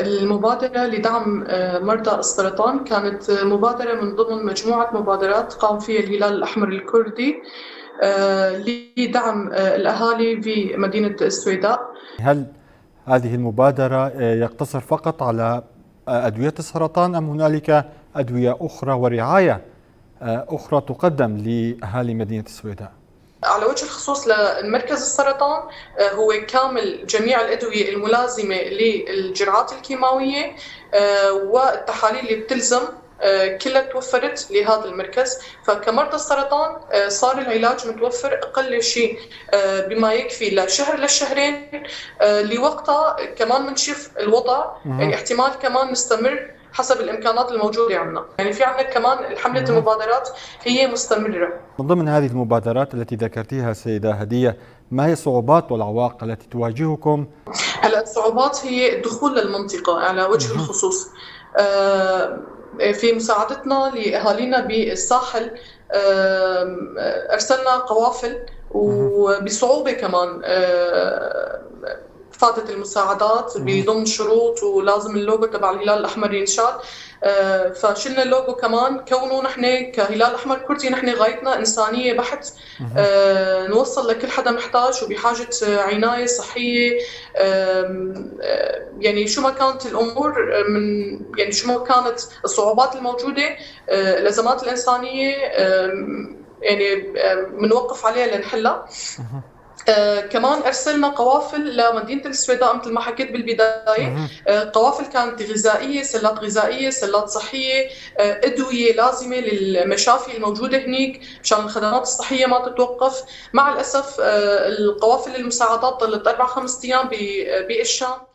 المبادرة لدعم مرضى السرطان كانت مبادرة من ضمن مجموعة مبادرات قام فيها الهلال الأحمر الكردي لدعم الأهالي في مدينة السويداء. هل هذه المبادرة يقتصر فقط على أدوية السرطان أم هنالك أدوية أخرى ورعاية أخرى تقدم لأهالي مدينة السويداء؟ على وجه الخصوص للمركز السرطان هو كامل جميع الأدوية الملازمة للجرعات الكيماوية والتحاليل اللي بتلزم كلها توفرت لهذا المركز. فكمرضى السرطان صار العلاج متوفر أقل شيء بما يكفي لشهر للشهرين. لوقتها كمان بنشوف الوضع، يعني احتمال كمان نستمر حسب الإمكانات الموجودة عندنا. يعني في عندنا كمان حملة المبادرات هي مستمرة. من ضمن هذه المبادرات التي ذكرتيها سيدة هدية، ما هي الصعوبات والعوائق التي تواجهكم؟ هلا الصعوبات هي الدخول للمنطقة على وجه الخصوص. في مساعدتنا لأهالينا بالساحل أرسلنا قوافل، وبصعوبة كمان فاتت المساعدات بضمن شروط، ولازم اللوجو تبع الهلال الأحمر ينشال. فشلنا اللوجو كمان، كونه نحن كهلال أحمر كردي نحن غايتنا إنسانية بحت. نوصل لكل حدا محتاج وبحاجة عناية صحية. يعني شو ما كانت الأمور، يعني شو ما كانت الصعوبات الموجودة، الأزمات الإنسانية يعني بنوقف عليها لنحلها. كمان أرسلنا قوافل لمدينة السويداء مثل ما حكيت بالبداية. قوافل كانت غذائية، سلات غذائية، سلات صحية، أدوية لازمة للمشافي الموجودة هنيك مشان الخدمات الصحية ما تتوقف. مع الأسف القوافل المساعدات ضلت 4-5 أيام بالشام.